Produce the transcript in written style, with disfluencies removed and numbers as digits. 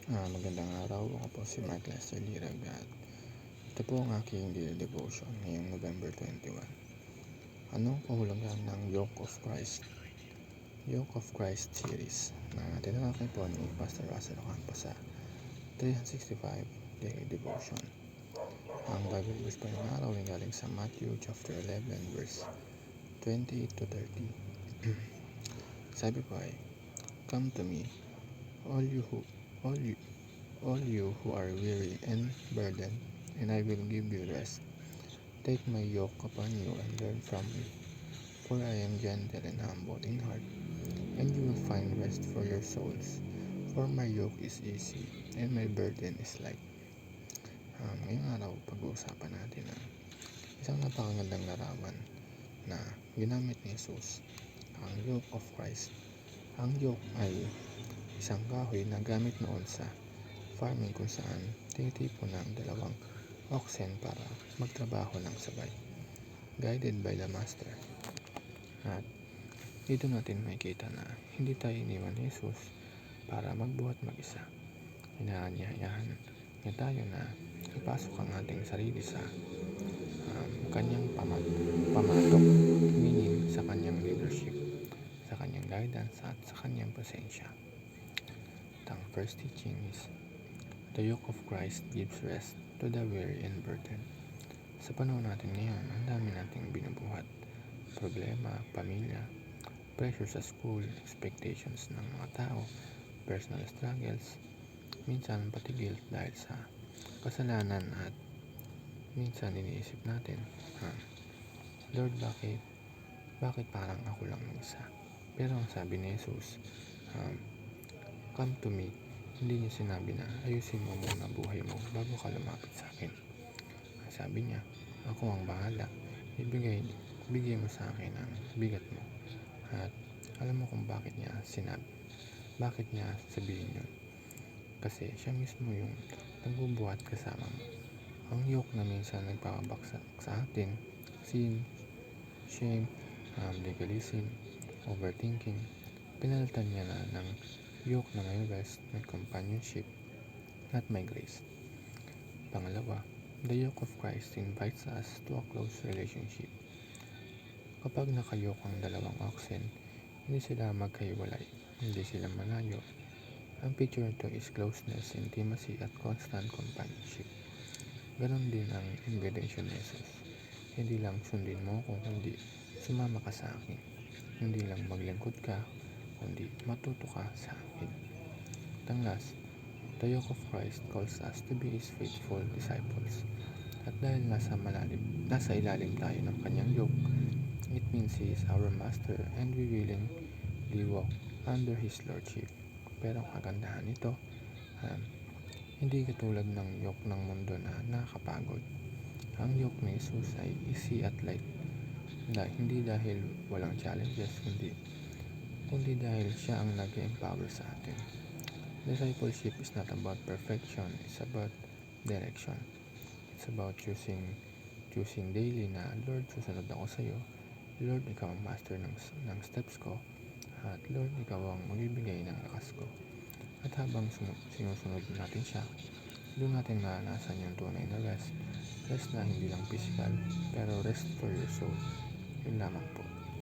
Magandang araw. Ako po si Mark Lester Lirag at ito po ang aking daily devotion ngayong November 21. Anong kahulugan ng Yoke of Christ? Yoke of Christ series na tinalakay po ni Pastor Russell Ocampo sa 365 Daily Devotion. Ang Bible verse po ng araw ay galing sa Matthew chapter 11 verse 28 to 30. Sabi po ay, "Come to me, all you who are weary and burdened, and I will give you rest. Take my yoke upon you and learn from me, for I am gentle and humble in heart, and you will find rest for your souls. For my yoke is easy and my burden is light." Ngayong araw, pag-uusapan natin ang isang napakagandang larawan na ginamit ni Jesus, ang yoke of Christ. Ang yoke ay isang kahoy na gamit noon sa farming kung saan tinitipon ng dalawang oxen para magtrabaho ng sabay, guided by the master. At dito natin makikita na hindi tayo iniwan ni Jesus para magbuhat mag-isa. Inaanyayahan niya tayo na ipasok ang ating sarili sa kanyang pamatok, meaning sa kanyang leadership, sa kanyang guidance at sa kanyang presensya. Ang first teaching is, the yoke of Christ gives rest to the weary and burdened. Sa panahon natin ngayon, ang dami nating binubuhat. Problema, pamilya, pressure sa school, expectations ng mga tao, personal struggles, minsan pati guilt dahil sa kasalanan at minsan iniisip natin, Lord, bakit parang ako lang isa? Pero ang sabi ni Jesus, come to me. Hindi niya sinabi na ayusin mo muna buhay mo bago ka lumapit sa akin. Ang sabi niya, ako ang bahala. Bigay mo sa akin ang bigat mo. At alam mo kung bakit niya sabihin yun. Kasi siya mismo yung nagbubuhat kasama mo. Ang yoke na minsan nagpapabaksak sa atin, sin, shame, legalism, overthinking, pinalitan niya na ng yoke na may rest, may companionship, at may grace. Pangalawa, the yoke of Christ invites us to a close relationship. Kapag nakayok ang dalawang oxen, hindi sila magkahiwalay, hindi sila malayo. Ang picture nito is closeness, intimacy, at constant companionship. Ganon din ang invitation ni Jesus. Hindi lang sundin mo ko, kundi sumama ka sa akin. Hindi lang maglingkod ka, kundi matuto ka sa akin. Last, the yoke of Christ calls us to be His faithful disciples. At dahil nasa ilalim tayo ng kanyang yoke, it means He is our master and we willingly walk under His lordship. Pero ang kagandahan nito, hindi katulad ng yoke ng mundo na nakakapagod. Ang yoke ni Jesus ay easy at light. Hindi dahil walang challenges, kundi dahil siya ang nag-empower sa atin. Discipleship is not about perfection, it's about direction. It's about choosing daily na, Lord, susunod ako sa iyo. Lord, ikaw ang master ng steps ko. At Lord, ikaw ang magbibigay ng lakas ko. At habang sinusunod natin siya, doon natin maranasan yung tunay na rest. Rest na hindi lang physical, pero rest for your soul. Yun lamang.